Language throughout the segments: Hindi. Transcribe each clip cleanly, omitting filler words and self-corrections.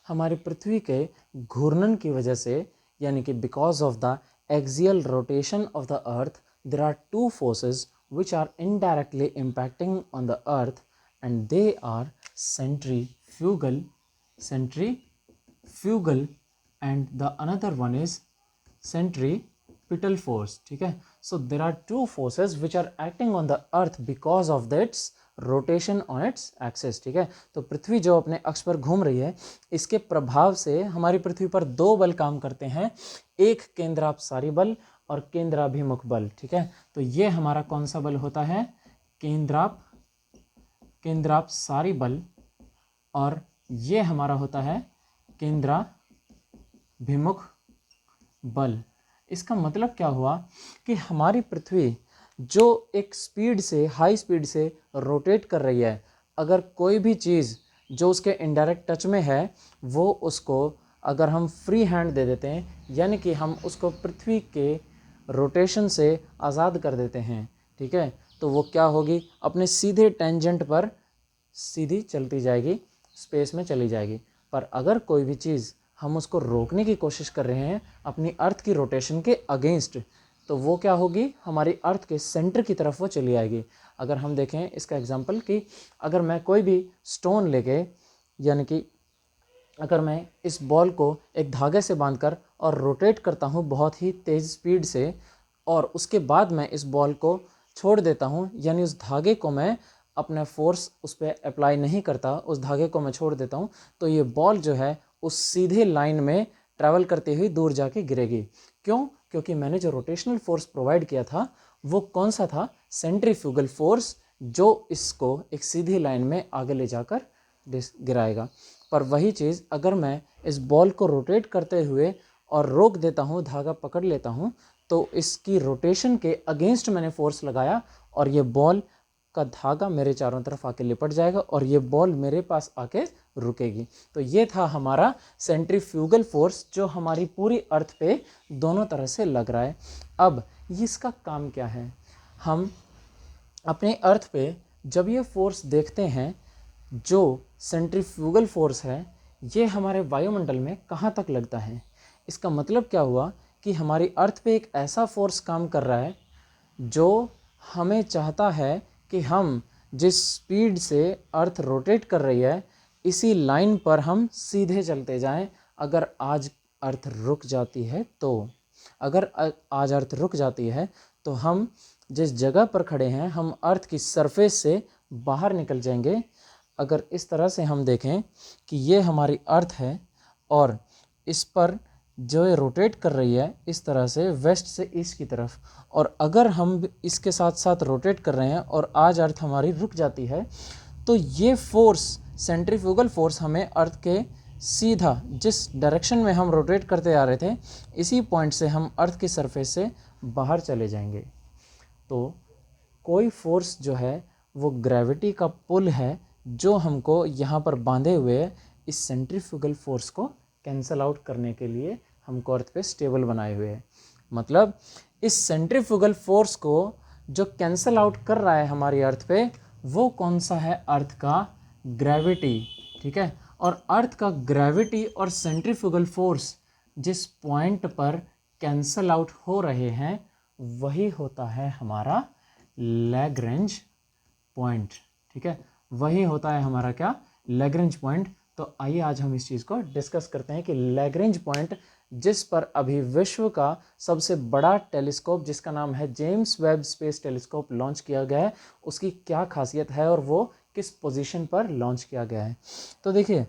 हमारी पृथ्वी के घूर्णन की वजह से, यानी कि because of the axial rotation of the earth, there are two forces which are indirectly impacting on the earth, and they are centrifugal and the another one is centripetal force. ठीक है, so there are two forces which are acting on the earth because of its rotation on its axis. ठीक है, तो पृथ्वी जो अपने अक्ष पर घूम रही है, इसके प्रभाव से हमारी पृथ्वी पर दो बल काम करते हैं, एक केंद्रापसारी बल और केंद्राभिमुख बल. ठीक है, तो ये हमारा कौन सा बल होता है? केंद्रापसारी बल, और ये हमारा होता है केंद्राभिमुख बल. इसका मतलब क्या हुआ कि हमारी पृथ्वी जो एक स्पीड से, हाई स्पीड से रोटेट कर रही है, अगर कोई भी चीज़ जो उसके इनडायरेक्ट टच में है, वो उसको अगर हम फ्री हैंड दे देते हैं, यानी कि हम उसको पृथ्वी के रोटेशन से आज़ाद कर देते हैं, ठीक है, तो वो क्या होगी? अपने सीधे टेंजेंट पर सीधी चलती जाएगी, स्पेस में चली जाएगी. पर अगर कोई भी चीज़ हम उसको रोकने की कोशिश कर रहे हैं अपनी अर्थ की रोटेशन के अगेंस्ट, तो वो क्या होगी? हमारी अर्थ के सेंटर की तरफ वो चली आएगी. अगर हम देखें इसका एग्जांपल कि अगर मैं कोई भी स्टोन लेके, यानी कि अगर मैं इस बॉल को एक धागे से बांधकर और रोटेट करता हूँ बहुत ही तेज़ स्पीड से, और उसके बाद मैं इस बॉल को छोड़ देता हूँ, यानी उस धागे को मैं अपना फोर्स उस पर अप्लाई नहीं करता, उस धागे को मैं छोड़ देता हूँ, तो ये बॉल जो है उस सीधे लाइन में ट्रैवल करते हुए दूर जाके गिरेगी. क्यों? क्योंकि मैंने जो रोटेशनल फोर्स प्रोवाइड किया था वो कौन सा था? सेंट्रीफ्यूगल फोर्स, जो इसको एक सीधी लाइन में आगे ले जाकर गिराएगा. पर वही चीज़ अगर मैं इस बॉल को रोटेट करते हुए और रोक देता हूँ, धागा पकड़ लेता हूँ, तो इसकी रोटेशन के अगेंस्ट मैंने फोर्स लगाया और ये बॉल का धागा मेरे चारों तरफ आके लिपट जाएगा और ये बॉल मेरे पास आके रुकेगी. तो ये था हमारा सेंट्रीफ्यूगल फोर्स, जो हमारी पूरी अर्थ पे दोनों तरह से लग रहा है. अब इसका काम क्या है? हम अपने अर्थ पे जब ये फोर्स देखते हैं, जो सेंट्रीफ्यूगल फोर्स है, ये हमारे वायुमंडल में कहाँ तक लगता है? इसका मतलब क्या हुआ कि हमारी अर्थ पे एक ऐसा फोर्स काम कर रहा है जो हमें चाहता है कि हम जिस स्पीड से अर्थ रोटेट कर रही है, इसी लाइन पर हम सीधे चलते जाएं. अगर आज अर्थ रुक जाती है तो तो हम जिस जगह पर खड़े हैं, हम अर्थ की सरफेस से बाहर निकल जाएंगे. अगर इस तरह से हम देखें कि ये हमारी अर्थ है और इस पर जो ये रोटेट कर रही है इस तरह से वेस्ट से ईस्ट की तरफ, और अगर हम इसके साथ साथ रोटेट कर रहे हैं और आज अर्थ हमारी रुक जाती है, तो ये फोर्स, सेंट्रीफ्यूगल फोर्स, हमें अर्थ के सीधा जिस डायरेक्शन में हम रोटेट करते आ रहे थे, इसी पॉइंट से हम अर्थ की सरफेस से बाहर चले जाएंगे. तो कोई फोर्स जो है वो ग्रेविटी का पुल है, जो हमको यहाँ पर बांधे हुए इस सेंट्रीफ्यूगल फोर्स को कैंसल आउट करने के लिए हमको अर्थ पे स्टेबल बनाए हुए है. मतलब इस सेंट्रीफ्यूगल फोर्स को जो कैंसल आउट कर रहा है हमारी अर्थ पे, वो कौन सा है? अर्थ का ग्रेविटी. ठीक है, और अर्थ का ग्रेविटी और सेंट्रीफ्यूगल फोर्स जिस पॉइंट पर कैंसल आउट हो रहे हैं, वही होता है हमारा लैग्रेंज पॉइंट. ठीक है, वही होता है हमारा क्या? Lagrange point. तो आइए आज हम इस चीज़ को डिस्कस करते हैं कि लैग्रेंज पॉइंट, जिस पर अभी विश्व का सबसे बड़ा टेलीस्कोप, जिसका नाम है James Webb space telescope, launch किया गया है, उसकी क्या खासियत है और वो किस पोजीशन पर लॉन्च किया गया है. तो देखिए,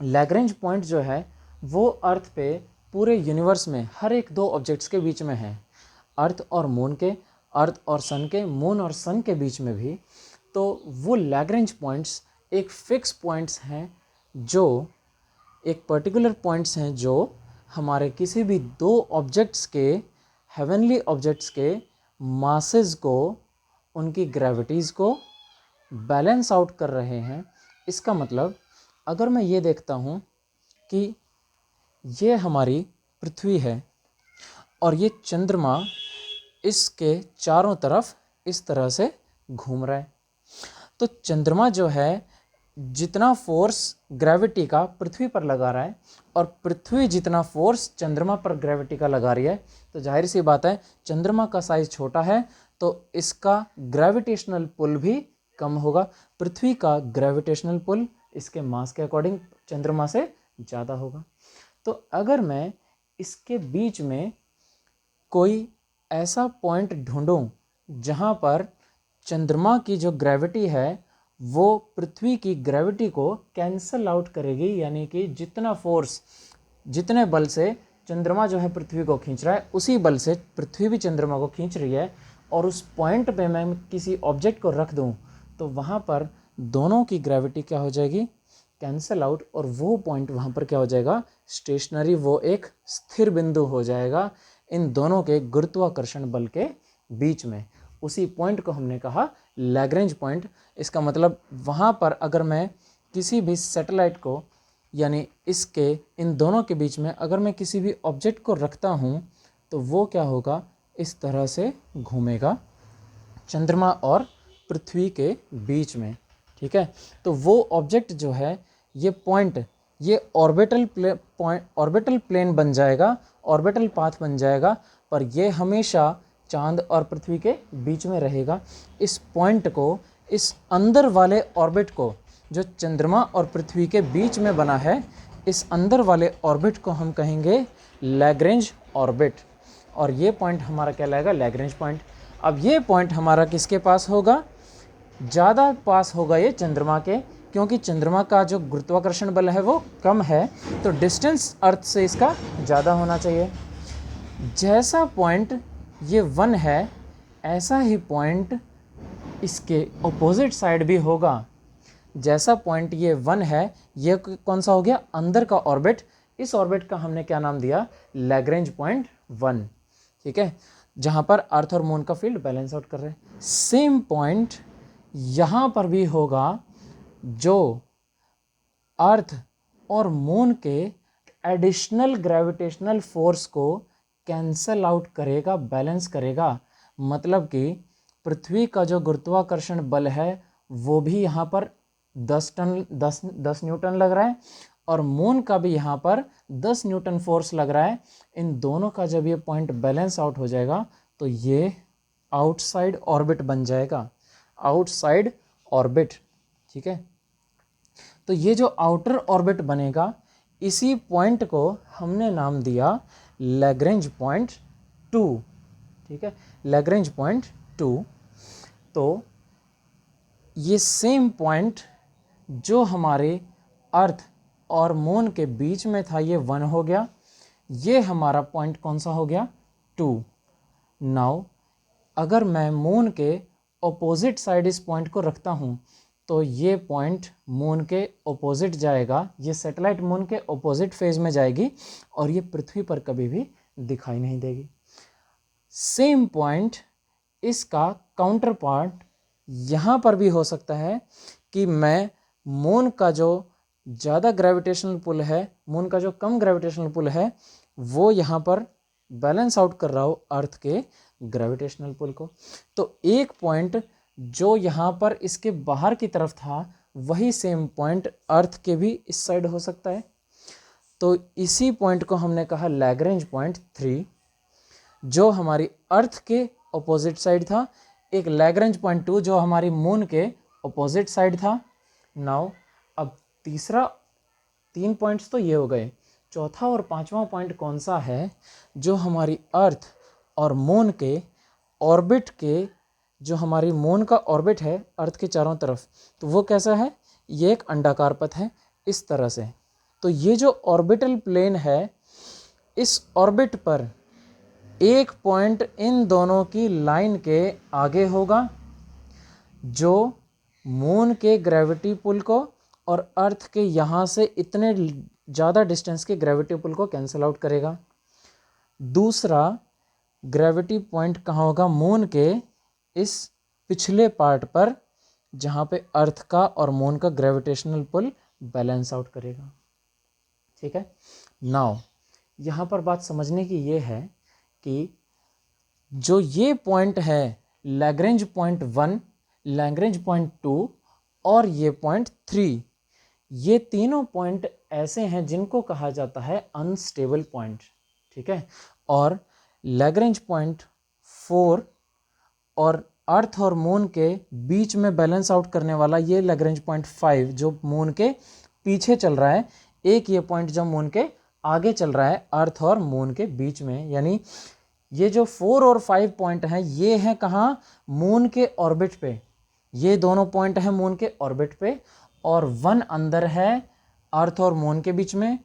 लैग्रेंज पॉइंट जो है वो अर्थ पे पूरे यूनिवर्स में हर एक दो ऑब्जेक्ट्स के बीच में है. अर्थ और मून के, अर्थ और सन के, मून और सन के बीच में भी. तो वो लैग्रेंज पॉइंट्स एक फिक्स पॉइंट्स हैं, जो एक पर्टिकुलर पॉइंट्स हैं जो हमारे किसी भी दो ऑब्जेक्ट्स के, हेवनली ऑब्जेक्ट्स के मासेस को, उनकी ग्रेविटीज़ को बैलेंस आउट कर रहे हैं. इसका मतलब अगर मैं ये देखता हूँ कि ये हमारी पृथ्वी है और ये चंद्रमा इसके चारों तरफ इस तरह से घूम रहा है, तो चंद्रमा जो है जितना फोर्स ग्रेविटी का पृथ्वी पर लगा रहा है और पृथ्वी जितना फोर्स चंद्रमा पर ग्रेविटी का लगा रही है, तो जाहिर सी बात है चंद्रमा का साइज छोटा है तो इसका ग्रेविटेशनल पुल भी कम होगा। पृथ्वी का ग्रेविटेशनल पुल इसके मास के अकॉर्डिंग चंद्रमा से ज़्यादा होगा। तो अगर मैं इसके बीच में कोई ऐसा पॉइंट ढूंढूं जहां पर चंद्रमा की जो ग्रेविटी है वो पृथ्वी की ग्रेविटी को कैंसल आउट करेगी, यानी कि जितना फोर्स, जितने बल से चंद्रमा जो है पृथ्वी को खींच रहा है उसी बल से पृथ्वी भी चंद्रमा को खींच रही है, और उस पॉइंट पे मैं किसी ऑब्जेक्ट को रख दूं तो वहाँ पर दोनों की ग्रेविटी क्या हो जाएगी, कैंसल आउट, और वो पॉइंट वहाँ पर क्या हो जाएगा, स्टेशनरी, वो एक स्थिर बिंदु हो जाएगा इन दोनों के गुरुत्वाकर्षण बल के बीच में। उसी पॉइंट को हमने कहा लैग्रेंज पॉइंट। इसका मतलब वहाँ पर अगर मैं किसी भी सैटेलाइट को, यानी इसके इन दोनों के बीच में अगर मैं किसी भी ऑब्जेक्ट को रखता हूँ तो वो क्या होगा, इस तरह से घूमेगा चंद्रमा और पृथ्वी के बीच में। ठीक है, तो वो ऑब्जेक्ट जो है, ये पॉइंट, ये ऑर्बिटल प्लेन बन जाएगा, ऑर्बिटल पाथ बन जाएगा, पर ये हमेशा चांद और पृथ्वी के बीच में रहेगा। इस पॉइंट को, इस अंदर वाले ऑर्बिट को जो चंद्रमा और पृथ्वी के बीच में बना है, इस अंदर वाले ऑर्बिट को हम कहेंगे लैग्रेंज ऑर्बिट, और ये पॉइंट हमारा क्या लगेगा, लैग्रेंज पॉइंट। अब ये पॉइंट हमारा किसके पास होगा, ज़्यादा पास होगा ये चंद्रमा के, क्योंकि चंद्रमा का जो गुरुत्वाकर्षण बल है वो कम है, तो डिस्टेंस अर्थ से इसका ज़्यादा होना चाहिए। जैसा पॉइंट ये 1 है, ऐसा ही पॉइंट इसके ऑपोजिट साइड भी होगा। जैसा पॉइंट ये 1 है, ये कौन सा हो गया, अंदर का ऑर्बिट। इस ऑर्बिट का हमने क्या नाम दिया, लैग्रेंज पॉइंट 1। ठीक है, जहाँ पर अर्थ और मून का फील्ड बैलेंस आउट कर रहे हैं। सेम पॉइंट यहाँ पर भी होगा, जो अर्थ और मून के एडिशनल ग्रेविटेशनल फोर्स को कैंसल आउट करेगा, बैलेंस करेगा। मतलब कि पृथ्वी का जो गुरुत्वाकर्षण बल है वो भी यहाँ पर 10 न्यूटन लग रहा है, और मून का भी यहाँ पर 10 न्यूटन फोर्स लग रहा है। इन दोनों का जब ये पॉइंट बैलेंस आउट हो जाएगा तो ये आउटसाइड ऑर्बिट बन जाएगा, आउटसाइड ऑर्बिट। ठीक है, तो ये जो आउटर ऑर्बिट बनेगा, इसी पॉइंट को हमने नाम दिया लैग्रेंज पॉइंट 2। ठीक है, लैग्रेंज पॉइंट 2। तो ये सेम पॉइंट जो हमारे अर्थ और मून के बीच में था, ये 1 हो गया। ये हमारा पॉइंट कौन सा हो गया, 2। नाउ अगर मैं मून के ऑपोजिट साइड इस पॉइंट को रखता हूँ तो ये पॉइंट मून के ऑपोजिट जाएगा, ये सैटेलाइट मून के ऑपोजिट फेज में जाएगी और ये पृथ्वी पर कभी भी दिखाई नहीं देगी। सेम पॉइंट, इसका काउंटर पार्ट यहाँ पर भी हो सकता है कि मैं मून का जो ज़्यादा ग्रेविटेशनल पुल है, मून का जो कम ग्रेविटेशनल पुल है, वो यहाँ पर बैलेंस आउट कर रहा हो अर्थ के ग्रेविटेशनल पुल को। तो एक पॉइंट जो यहाँ पर इसके बाहर की तरफ था, वही सेम पॉइंट अर्थ के भी इस साइड हो सकता है। तो इसी पॉइंट को हमने कहा लैग्रेंज पॉइंट 3, जो हमारी अर्थ के ऑपोजिट साइड था। एक लैग्रेंज पॉइंट 2 जो हमारी मून के ऑपोजिट साइड था। नाउ अब 3 पॉइंट्स तो ये हो गए, चौथा और 5वां पॉइंट कौन सा है, जो हमारी अर्थ और मून के ऑर्बिट के, जो हमारी मून का ऑर्बिट है अर्थ के चारों तरफ, तो वो कैसा है, ये एक अंडाकार पथ है इस तरह से। तो ये जो ऑर्बिटल प्लेन है, इस ऑर्बिट पर एक पॉइंट इन दोनों की लाइन के आगे होगा, जो मून के ग्रेविटी पुल को और अर्थ के यहाँ से इतने ज़्यादा डिस्टेंस के ग्रेविटी पुल को कैंसिल आउट करेगा। दूसरा ग्रेविटी पॉइंट कहाँ होगा, मून के इस पिछले पार्ट पर, जहाँ पे अर्थ का और मून का ग्रेविटेशनल पुल बैलेंस आउट करेगा। ठीक है, नाउ यहाँ पर बात समझने की ये है कि जो ये पॉइंट है लैग्रेंज पॉइंट 1, लैग्रेंज पॉइंट 2 और ये पॉइंट 3, ये तीनों पॉइंट ऐसे हैं जिनको कहा जाता है अनस्टेबल पॉइंट, ठीक है। और लैग्रेंज पॉइंट 4 और अर्थ और मून के बीच में बैलेंस आउट करने वाला ये लैग्रेंज पॉइंट 5 जो मून के पीछे चल रहा है, एक ये पॉइंट जो मून के आगे चल रहा है अर्थ और मून के बीच में, यानी ये जो 4 और 5 पॉइंट हैं ये हैं कहाँ, मून के ऑर्बिट पे, ये दोनों पॉइंट हैं मून के ऑर्बिट पे, और 1 अंदर है अर्थ और मून के बीच में,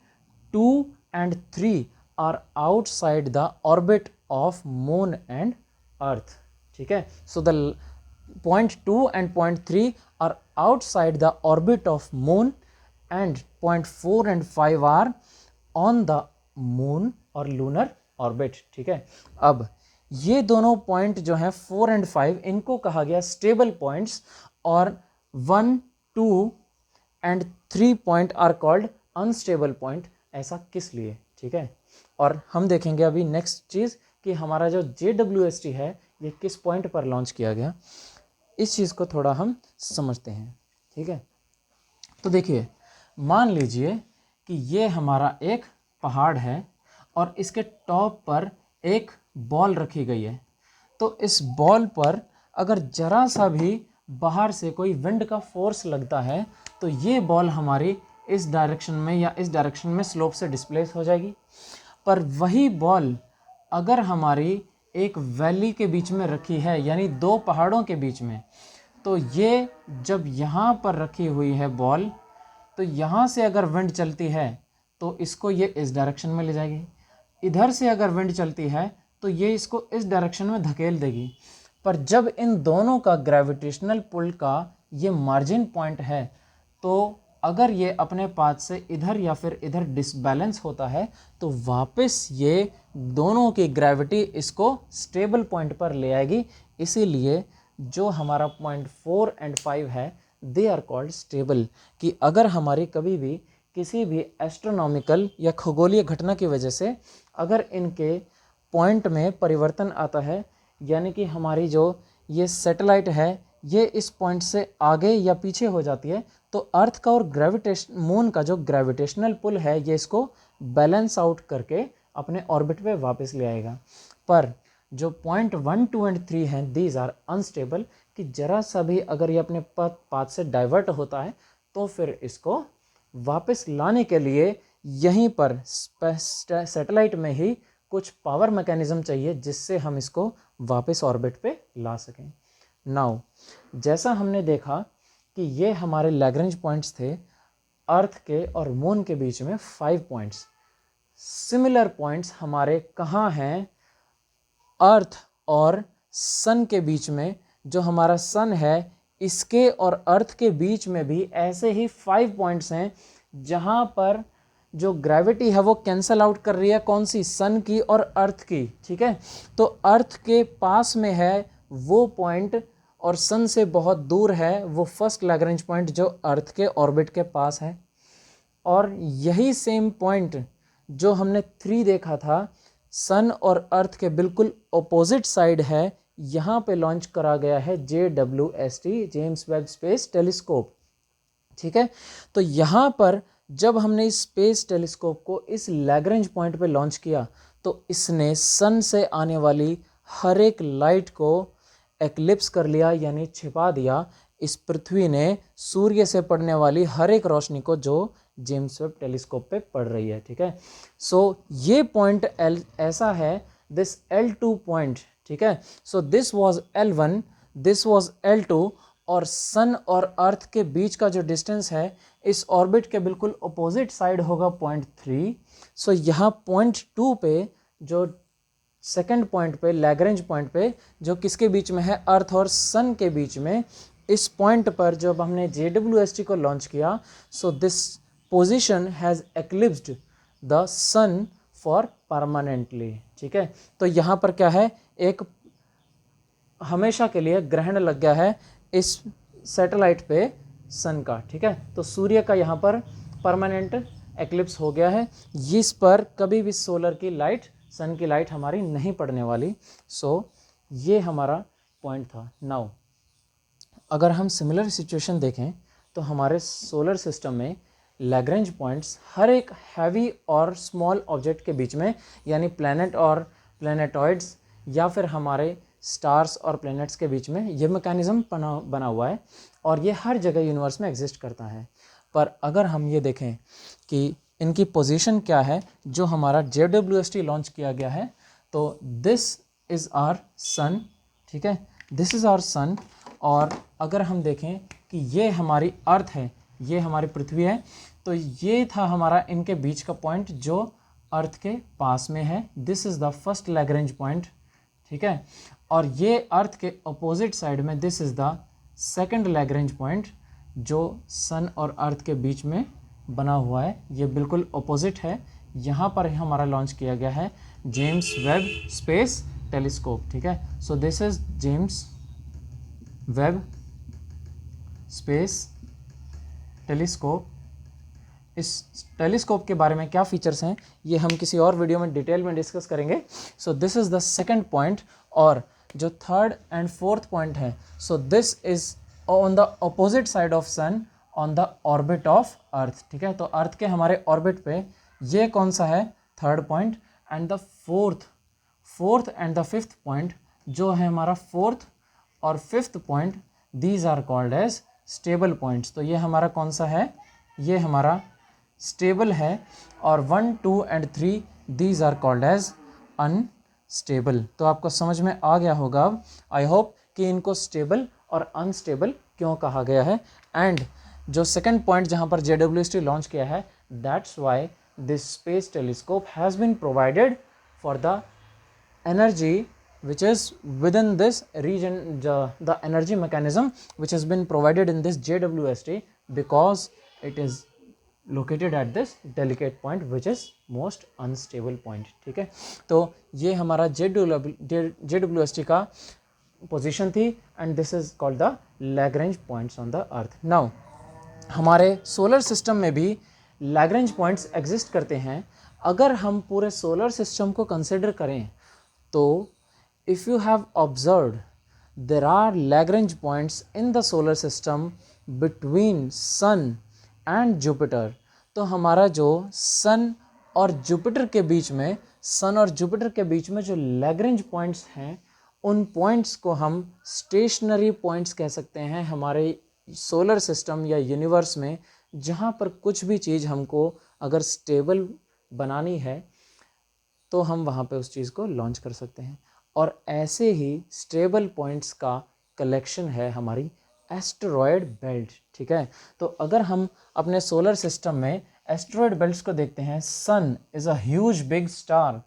2 and 3 are outside the orbit of moon and earth, ठीक है। So the point 2 and point 3 are outside the orbit of moon and point 4 and 5 are on the moon और लूनर ऑर्बिट, ठीक है। अब ये दोनों पॉइंट जो हैं 4 and 5 इनको कहा गया स्टेबल पॉइंट्स, और 1, 2 and 3 point are called unstable point. ऐसा किस लिए, ठीक है। और हम देखेंगे अभी नेक्स्ट चीज़ कि हमारा जो JWST है ये किस पॉइंट पर लॉन्च किया गया, इस चीज़ को थोड़ा हम समझते हैं, ठीक है। तो देखिए, मान लीजिए कि ये हमारा एक पहाड़ है और इसके टॉप पर एक बॉल रखी गई है। तो इस बॉल पर अगर जरा सा भी बाहर से कोई विंड का फोर्स लगता है तो ये बॉल हमारी इस डायरेक्शन में या इस डायरेक्शन में स्लोप से डिस्प्लेस हो जाएगी। पर वही बॉल अगर हमारी एक वैली के बीच में रखी है, यानी दो पहाड़ों के बीच में, तो ये जब यहाँ पर रखी हुई है बॉल, तो यहाँ से अगर विंड चलती है तो इसको ये इस डायरेक्शन में ले जाएगी, इधर से अगर विंड चलती है तो ये इसको इस डायरेक्शन में धकेल देगी। पर जब इन दोनों का ग्रेविटेशनल पुल का ये मार्जिन पॉइंट है, तो अगर ये अपने पाथ से इधर या फिर इधर डिसबैलेंस होता है तो वापस ये दोनों की ग्रेविटी इसको स्टेबल पॉइंट पर ले आएगी। इसीलिए जो हमारा पॉइंट 4 and 5 है दे आर कॉल्ड स्टेबल, कि अगर हमारी कभी भी किसी भी एस्ट्रोनॉमिकल या खगोलीय घटना की वजह से अगर इनके पॉइंट में परिवर्तन आता है, यानी कि हमारी जो ये सैटेलाइट है ये इस पॉइंट से आगे या पीछे हो जाती है, तो अर्थ का और मून का जो ग्रेविटेशनल पुल है ये इसको बैलेंस आउट करके अपने ऑर्बिट पे वापस ले आएगा। पर जो पॉइंट 1, 2 and 3 हैं दीज आर अनस्टेबल, कि जरा सा भी अगर ये अपने पाथ से डाइवर्ट होता है तो फिर इसको वापस लाने के लिए यहीं पर सैटेलाइट में ही कुछ पावर मैकेनिज्म चाहिए जिससे हम इसको वापस ऑर्बिट पे ला सकें। नाउ जैसा हमने देखा कि ये हमारे लैग्रेंज पॉइंट्स थे अर्थ के और मून के बीच में 5 पॉइंट्स। सिमिलर पॉइंट्स हमारे कहाँ हैं, अर्थ और सन के बीच में। जो हमारा सन है इसके और अर्थ के बीच में भी ऐसे ही 5 पॉइंट्स हैं जहाँ पर जो ग्रेविटी है वो कैंसल आउट कर रही है, कौन सी, सन की और अर्थ की, ठीक है। तो अर्थ के पास में है वो पॉइंट और सन से बहुत दूर है वो फर्स्ट लैग्रेंज पॉइंट जो अर्थ के ऑर्बिट के पास है। और यही सेम पॉइंट जो हमने 3 देखा था सन और अर्थ के बिल्कुल अपोजिट साइड है, यहाँ पे लॉन्च करा गया है JWST, James Webb space telescope, ठीक है। तो यहाँ पर जब हमने इस स्पेस टेलीस्कोप को इस लैग्रेंज पॉइंट पे लॉन्च किया तो इसने सन से आने वाली हर एक लाइट को एक्लिप्स कर लिया, यानी छिपा दिया। इस पृथ्वी ने सूर्य से पड़ने वाली हर एक रोशनी को जो जेम्स वेब टेलीस्कोप पे पड़ रही है, ठीक है। सो ये पॉइंट ऐसा है, दिस L2 पॉइंट, ठीक है। So this was L1, this was L2, और सन और अर्थ के बीच का जो डिस्टेंस है इस ऑर्बिट के बिल्कुल अपोजिट साइड होगा पॉइंट 3। सो यहाँ पॉइंट 2 पे, जो सेकंड पॉइंट पे, लैग्रेंज पॉइंट पे, जो किसके बीच में है, अर्थ और सन के बीच में, इस पॉइंट पर जब हमने JWST को लॉन्च किया, so this position has eclipsed the sun for permanently, ठीक है। तो यहाँ पर क्या है, एक हमेशा के लिए ग्रहण लग गया है इस सैटेलाइट पे सन का, ठीक है। तो सूर्य का यहाँ पर परमानेंट एक्लिप्स हो गया है, इस पर कभी भी सोलर की लाइट, सन की लाइट हमारी नहीं पड़ने वाली। सो ये हमारा पॉइंट था। नाउ अगर हम सिमिलर सिचुएशन देखें तो हमारे सोलर सिस्टम में लैग्रेंज पॉइंट्स हर एक हैवी और स्मॉल ऑब्जेक्ट के बीच में, यानी प्लैनेट और प्लैनेटॉइड्स या फिर हमारे स्टार्स और प्लैनेट्स के बीच में ये मैकेनिज़्म बना हुआ है और ये हर जगह यूनिवर्स में एग्जिस्ट करता है। पर अगर हम ये देखें कि इनकी पोजीशन क्या है, जो हमारा JWST लॉन्च किया गया है, तो दिस इज़ आवर सन, ठीक है, दिस इज़ आवर सन। और अगर हम देखें कि ये हमारी अर्थ है, ये हमारी पृथ्वी है, तो ये था हमारा इनके बीच का पॉइंट जो अर्थ के पास में है। This is the first Lagrange point, ठीक है। और ये अर्थ के अपोजिट साइड में this is the second Lagrange point जो सन और अर्थ के बीच में बना हुआ है। ये बिल्कुल अपोजिट है। यहाँ पर हमारा लॉन्च किया गया है जेम्स वेब स्पेस टेलीस्कोप, ठीक है। So this is James Webb space telescope. इस टेलीस्कोप के बारे में क्या फीचर्स हैं ये हम किसी और वीडियो में डिटेल में डिस्कस करेंगे। So this is the second point. और जो थर्ड एंड फोर्थ पॉइंट है, so this is on the opposite side of sun on the orbit of earth, ठीक है। तो अर्थ के हमारे ऑर्बिट पे ये कौन सा है, third point. And the fourth and the fifth point जो है हमारा फोर्थ और fifth point, these are called as stable points. तो ये हमारा कौन सा है, ये हमारा स्टेबल है। और 1, 2 and 3 these are called as unstable. तो आपको समझ में आ गया होगा अब, आई होप, कि इनको स्टेबल और अनस्टेबल क्यों कहा गया है। एंड जो सेकंड पॉइंट जहाँ पर JWST लॉन्च किया है, that's why this space telescope has been provided for the energy which is within this region, the energy mechanism which has been provided in this JWST, because it is located at this delicate point which is most unstable point, ठीक है। तो ये हमारा JWST का पोजीशन थी and this is called the Lagrange points on the earth. Now हमारे सोलर सिस्टम में भी लैग्रेंज पॉइंट्स एग्जिस्ट करते हैं। अगर हम पूरे सोलर सिस्टम को कंसिडर करें तो if you have observed, there are Lagrange points in the solar system between Sun and Jupiter। तो हमारा जो सन और जुपिटर के बीच में, सन और जुपिटर के बीच में जो लैग्रेंज पॉइंट्स हैं, उन पॉइंट्स को हम स्टेशनरी पॉइंट्स कह सकते हैं हमारे सोलर सिस्टम या यूनिवर्स में, जहाँ पर कुछ भी चीज़ हमको अगर स्टेबल बनानी है तो हम वहाँ पे उस चीज़ को लॉन्च कर सकते हैं। और ऐसे ही स्टेबल पॉइंट्स का कलेक्शन है हमारी एस्टेरॉयड बेल्ट, ठीक है। तो अगर हम अपने सोलर सिस्टम में एस्टेरॉयड बेल्ट्स को देखते हैं, sun is a huge big star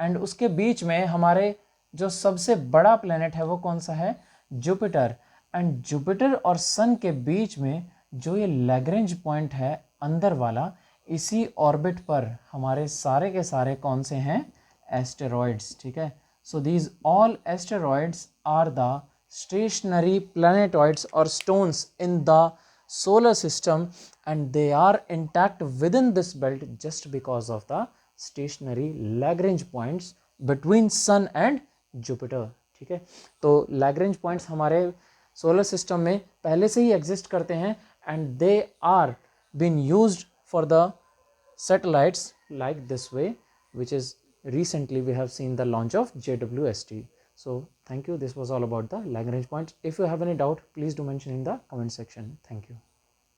and उसके बीच में हमारे जो सबसे बड़ा प्लेनेट है वो कौन सा है, जुपिटर। एंड जुपिटर और सन के बीच में जो ये लैग्रेंज पॉइंट है अंदर वाला, इसी ऑर्बिट पर हमारे सारे के सारे कौन से हैं, एस्टेरॉयड्स, ठीक है। So these all asteroids are the stationary planetoids और stones in the solar system and they are intact within this belt just because of the stationary Lagrange points between sun and Jupiter, ठीक है। तो Lagrange points हमारे सोलर सिस्टम में पहले से ही एग्जिस्ट करते हैं and they are been used for the satellites like this way, which is recently we have seen the launch of JWST. So thank you. This was all about the Lagrange points. If you have any doubt, please do mention in the comment section. Thank you.